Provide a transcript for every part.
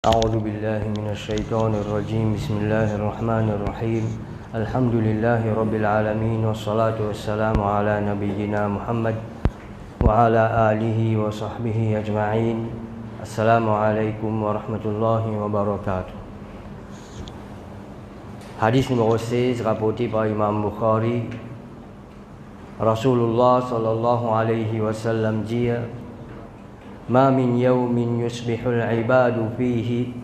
أعوذ بالله من الشيطان الرجيم بسم الله الرحمن الرحيم الحمد لله رب العالمين والصلاة والسلام على نبينا محمد وعلى آله وصحبه أجمعين السلام عليكم ورحمة الله وبركاته. Hadis numéro 16 rapporté par Imam Bukhari. Rasulullah sallallahu alayhi wa sallam dit: Ma min yawmin yusbihul ibadu fihi,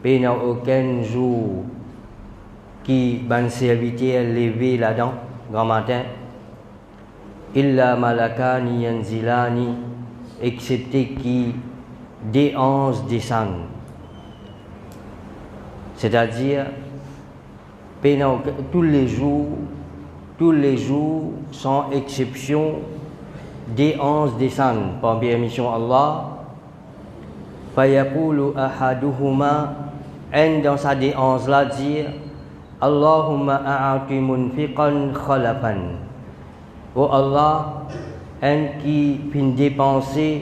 pena aucun jour qui ban serviteur levé là-dedans, grand matin, illa malakani yanzilani, excepté qui des 11 descendent. C'est-à-dire, tous les jours, sans exception, des 11 descendent par permission Allah. Fayaqulu ahaduhuma, un dans sa des 11 là dire: Allahumma a'ati munfiqan khalafan. Oh Allah, un qui finit dépenser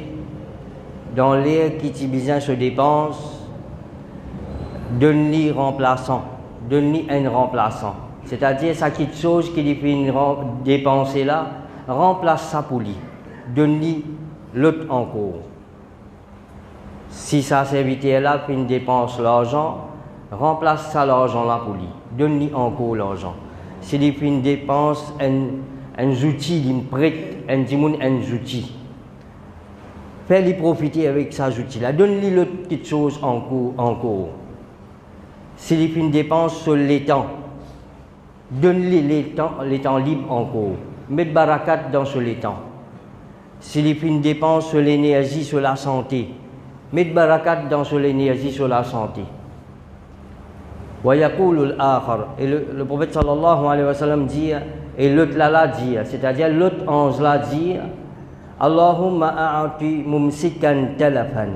dans l'air qui t'y besoin se dépense, donne-lui remplaçant, donne-lui un remplaçant. C'est-à-dire, ça quelque chose qui lui finit dépenser là, remplace ça pour lui. Donne-lui l'autre encore. Si sa serviteur là fait une dépense l'argent, remplace ça l'argent là pour lui. Donne-lui encore l'argent. S'il fait une dépense, un outil, il prête un outil. Fais-lui profiter avec sa outil là. Donne-lui l'autre petite chose encore. S'il fait une dépense sur les temps, donne-lui les temps libres encore. Mets de barakat dans sur les temps. S'il fait une dépense sur l'énergie, sur la santé, mets de barakat dans sur l'énergie, sur la santé. Wa yaqulu al-akhar, et le prophète sallallahu alayhi wa sallam dit, et l'autre là dit, c'est-à-dire l'autre 11 là dit: Allahumma a'ati mumsikan talafan.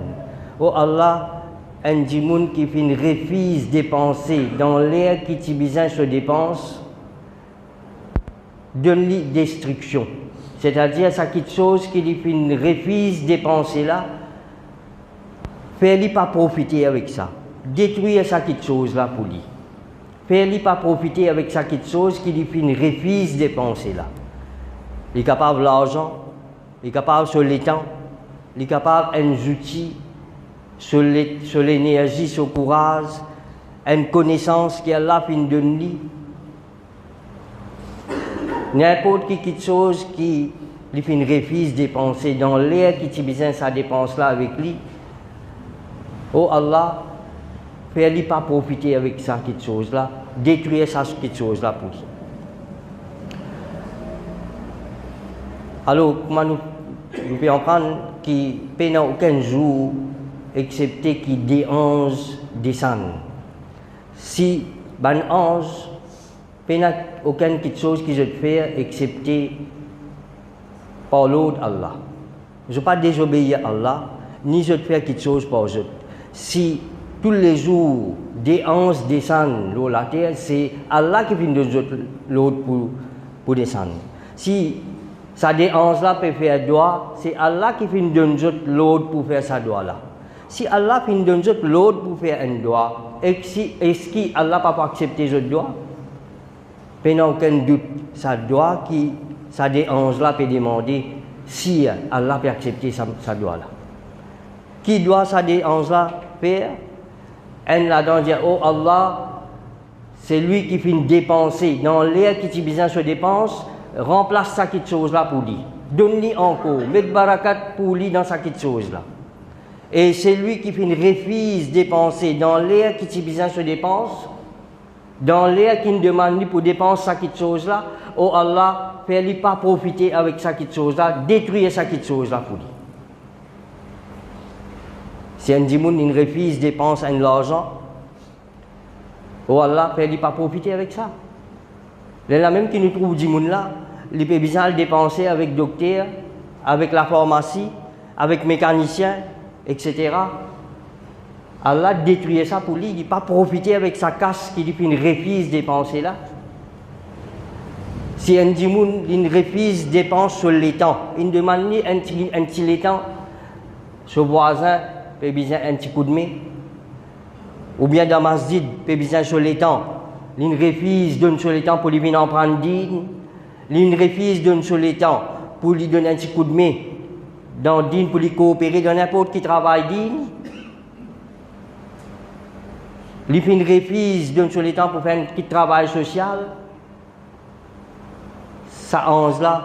Oh Allah, un djimoun qui fait une refuse dépenser dans l'air qui t'y besoin se dépense, donne-lui destruction. C'est-à-dire, ça quelque chose qui lui fait une refuse dépenser là, fais-lui pas profiter avec ça. Détruire ça quelque chose là pour lui. Fais-lui pas profiter avec ça quelque chose qui lui fait une refuse dépenser là. Il est capable de l'argent, il est capable sur les temps, il est capable d'un outil, sur l'énergie, sur le courage, une connaissance qui est là pour nous donner. N'importe qui quelque chose qui lui fait une refuse dépenser dans l'air qui t'a besoin sa dépense là avec lui. Oh Allah, fais-lui pas profiter avec ça quelque chose là, détruire ça quelque chose là pour lui. Alors, comment nous pouvons prendre qui pendant aucun jour, excepté qui des 11 descendent. Si ban 11, pendant aucune quelque chose qui je faire, excepté par l'autre Allah. Je ne vais pas désobéir à Allah, ni je faire quelque chose pour eux. Si tous les jours des 11 descendent l'eau la terre, c'est Allah qui vient de l'autre pour descendre. Si ça des 11 là peut faire doigt, c'est Allah qui vient de l'autre pour faire sa doigt là. Si Allah vient de l'autre pour faire un doigt, est-ce qu'Allah ne peut pas accepter ce doigt? Pendant aucun doute, ça doit qui, ça des 11 là peut demander si Allah peut accepter sa doigt là. Qui doit ça des 11 là faire? Un là-dedans dit: Oh Allah, c'est lui qui fait dépenser dans l'air qui t'y besoin se dépense, remplace ça quelque chose là pour lui. Donne-lui encore, mets de barakat pour lui dans ça quelque chose là. Et c'est lui qui fait une refuse dépenser dans l'air qui t'y besoin se dépense, dans l'air qui nous demande pour dépenser ça quelque chose là. Oh Allah, fais-lui pas profiter avec ça quelque chose là, détruire ça quelque chose là pour lui. Si un djimoun une refuse dépense un l'argent, oh Allah, fais-lui pas profiter avec ça. C'est la même qui nous trouve djimoun là, il peut bien le dépenser avec docteur, avec la pharmacie, avec mécanicien, etc. Allah détruit ça pour lui, il ne peut pas profiter avec sa casse qui lui fait une refuse dépenser là. Si un djimoun une refuse dépense sur les temps, il demande un petit temps, ce voisin peut besoin un petit coup de main. ou bien dans masjid, peut besoin sur les temps, l'une refuse donne sur les temps pour lui venir en prendre din, l'une refuse donne sur les temps pour lui donner un petit coup de main dans din pour lui coopérer dans n'importe qui travaille din. L'une refuse donne sur les temps pour faire un petit travail social. Ça onze là,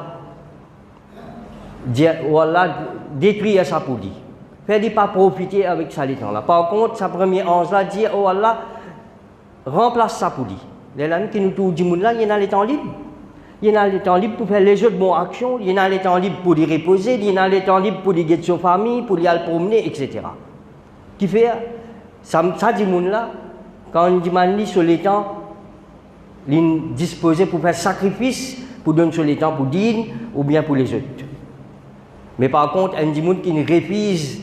dire voilà détruire ça pour lui. Faire pas profiter avec ça les temps là. Par contre, sa première onze là dit oh Allah remplace ça pour lui. Les amis qui nous tout du monde là, il y en a les temps libres. Il y en a les temps libres pour faire les autres bonnes actions, il y en a les temps libres pour les reposer, il y en a les temps libres pour les guider sa famille, pour les aller promener, etc. Qui fait ça du monde là, quand on dit man sur les temps, il disposé pour faire sacrifice, pour donner sur les temps pour dire ou bien pour les autres. Mais par contre, un dit monde qui ne refuse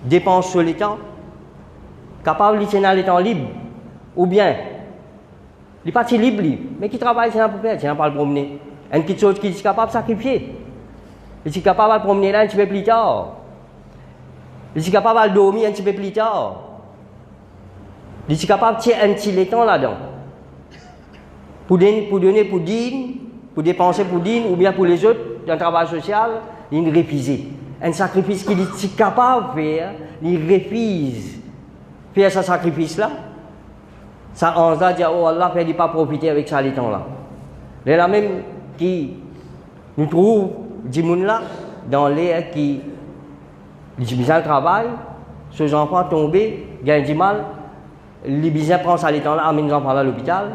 dépense sur les temps, capable de tenir les temps libres, ou bien il n'est pas si libre, mais qui travaille, c'est un peu faire, c'est pas le promener. Une petite chose qui est capable de sacrifier. Il est capable de promener là un petit peu plus tard. Il est capable de dormir un petit peu plus tard. Il est capable de tirer un petit temps là-dedans. Pour donner, pour dire, pour dépenser pour dire, ou bien pour les autres, dans le travail social, il refuse. Un sacrifice qu'il est capable de faire, il refuse faire ce sacrifice-là. Ça en ça dit oh Allah fait pas profiter avec ça les temps là. Les là même qui nous trouve du monde là dans l'air qui besoin de travail, ces enfants tombés, gagnent du mal, les besoin prend ça les temps là, amène les enfants à l'hôpital.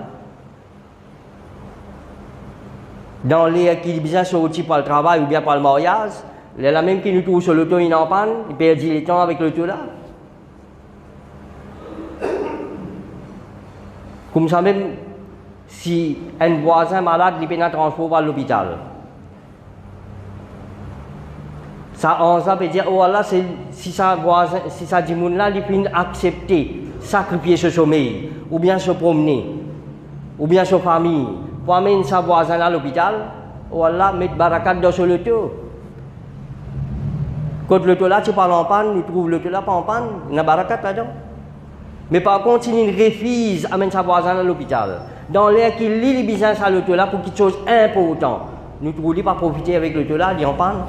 Dans l'air qui besoin sortir pour le travail ou bien pour le mariage, les là même qui nous trouve sur l'auto ils en panne, ils perdent le temps avec l'auto là. Comme ça même, si un voisin malade, il peut être transporté à l'hôpital. Ça, on peut dire, oh Allah, si ça voisin, si ça dit monde là, il peut accepter, sacrifier ce sommeil, ou bien se promener, ou bien sa famille, pour amener sa voisin à l'hôpital, oh Allah, mettre barakat dans ce loto. Quand le loto là, tu parles en panne, nous trouvons le loto là pas en panne, il y a barakat là-dedans. Mais par contre, il refuse d'amener sa voisin à l'hôpital. Dans l'air qu'il lit les business à l'auto là pour quelque chose d'important, nous ne pouvons pas profiter avec l'auto là, il en panne.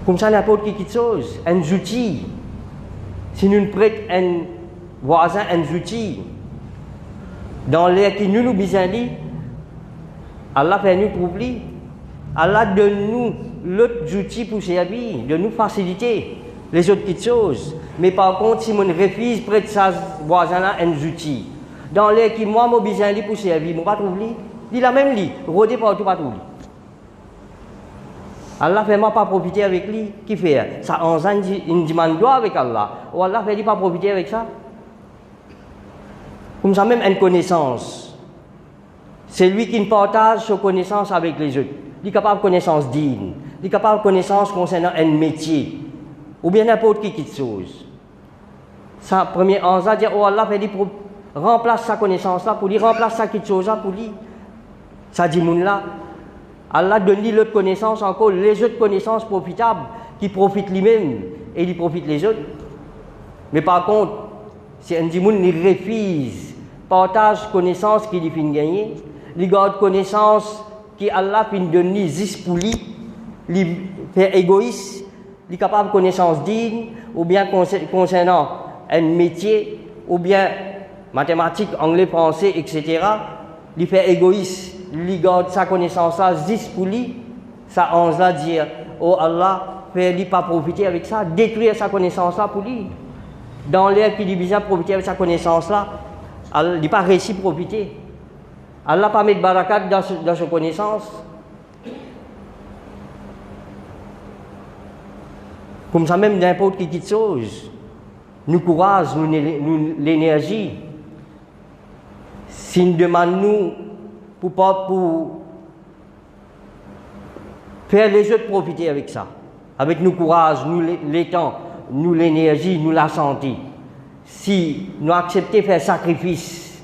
Comme ça, n'importe quelque chose, un outil. Si nous prêtons un voisin un outil, dans l'air qui nous besoin dit, Allah fait nous trouver. Allah donne nous l'autre outil pour servir, de nous faciliter les autres petites choses. Mais par contre, si on refuse près sa voisin là un outil, dans les qui moi mon besoin li pour servir, moi pas trouver, il a même li, rodé partout pas trouver. Allah fait moi pas profiter avec lui, qui fait ça en une demande droit avec Allah. Ou Allah fait pas profiter avec ça. Comme ça même une connaissance. C'est lui qui partage sa connaissance avec les autres. Il est capable de connaissance digne, il est capable de connaissance concernant un métier. Ou bien n'importe qui chose. Sa première anza dit oh Allah fait dit remplace sa connaissance là pour lui remplace sa quelque chose là pour lui. Ça dit moun là Allah donne lui l'autre connaissance encore les autres connaissances profitables qui profitent lui-même et il profite les autres. Mais par contre si un dit moun il refuse partage connaissance qu'il fin gagner, il garde connaissance qui Allah fin donner juste pour lui, il fait égoïste. Il est capable de connaissance digne, ou bien concernant un métier, ou bien mathématiques, anglais, français, etc. Il fait égoïste, il garde sa connaissance là, juste pour lui. Ça on va dire, oh Allah, fais-lui pas profiter avec ça, détruire sa connaissance là pour lui. Dans l'air qu'il dit bien profiter avec sa connaissance là, il n'a pas réussi à profiter. Allah pas mettre barakat dans sa connaissance. Comme ça même n'importe quelle chose, nous courage, nous l'énergie. Si nous demandons pour faire les autres profiter avec ça, avec nous courage, nous les temps, nous l'énergie, nous la santé. Si nous acceptons de faire sacrifice,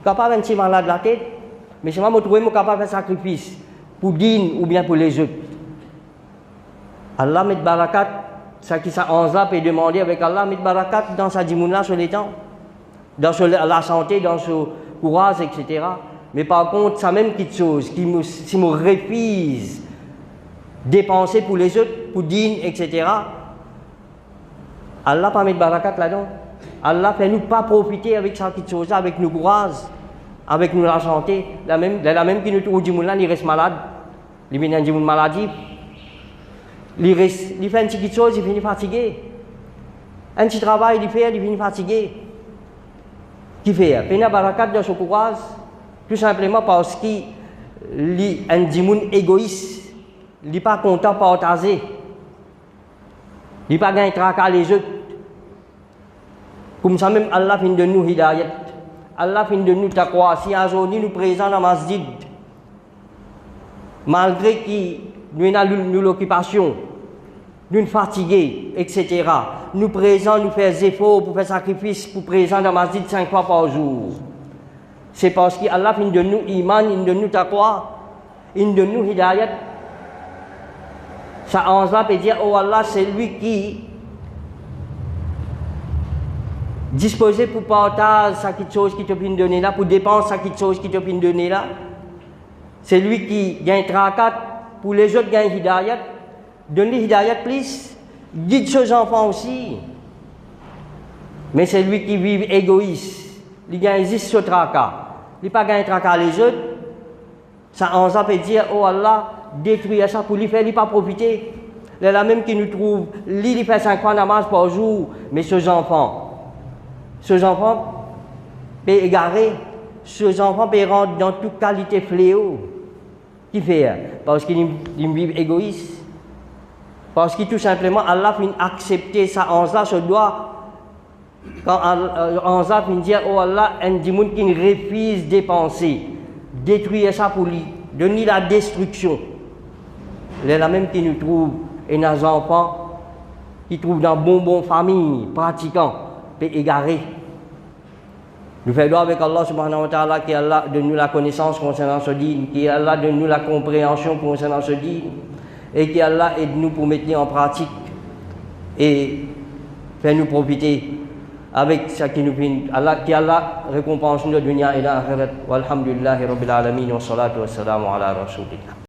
capable de faire malade la tête, mais si moi trouver capable de faire sacrifice pour Din ou bien pour les autres. Allah met barakat ça qui ça 11 là peut demander avec Allah mit barakat dans sa dimouna sur les temps, dans la santé, dans son courage, etc. Mais par contre, ça même petite chose si me refuse dépenser pour les autres, pour dîner, etc. Allah pas mettre barakat là-dedans. Allah fait nous pas profiter avec ça petite chose, avec nos courage, avec nous la santé. La même qui nous trouve dimouna, il reste malade, il vient d'une maladie. Il fait une petite chose, il finit fatigué. Un petit travail, il fait, il finit fatigué. Qui fait? Il y a barakat dans son courage, tout simplement parce qu'il est un dimoun égoïste. Il n'est pas content de partager. Il n'est pas gain de tracas les autres. Comme ça même, Allah fin de nous hidayat. Allah fin de nous taqwa. Si un jour nous présents dans la masjid, malgré qu'il nous avons l'occupation, nous fatigués, etc. Nous présents, nous faisons des efforts pour faire sacrifice, pour présent dans la masjid 5 fois par jour. C'est parce qu'Allah fin de nous iman, il de nous taqwa, il de nous hidayat. Ça en va peut dire, oh Allah, c'est lui qui disposé pour partager sa petite chose qui te vient donner là, pour dépenser sa petite chose qui te vient donner là. C'est lui qui gagne tracat pour les autres gagne hidayat. Donne-lui hidayat, please. Guide ses enfants aussi. Mais c'est lui qui vit égoïste. Il gagne juste ce tracat. Il n'a pas gagné tracat les autres. Ça en va peut dire, oh Allah, détruire ça pour lui faire, il n'a pas profiter. C'est la même qui nous trouve, il fait 5 fois namaz par jour, mais ces enfants peuvent égarer, ces enfants peuvent rentrer dans toute qualité fléau. Qui fait? Parce qu'ils vivent égoïstes. Parce que tout simplement, Allah finit accepter ça en ça, se doit. Quand Allah finit dire, oh Allah, un démon qui refuse de dépenser, détruire ça pour lui, donner la destruction. C'est la même qui nous trouve, et nos enfants qui trouvent dans bonne famille, pratiquants, peut égarer. Nous faisons avec Allah subhanahu wa ta'ala, qui Allah donne-nous la connaissance concernant ce dîme, qui Allah donne-nous la compréhension concernant ce dîme, et qui Allah aide-nous pour mettre en pratique et faire nous profiter avec ce qui nous vient. Qui Allah récompense nous de dunya et l'akhirat. Walhamdulillahi rabbil alamin wa salatu wa salamu ala rasulillah.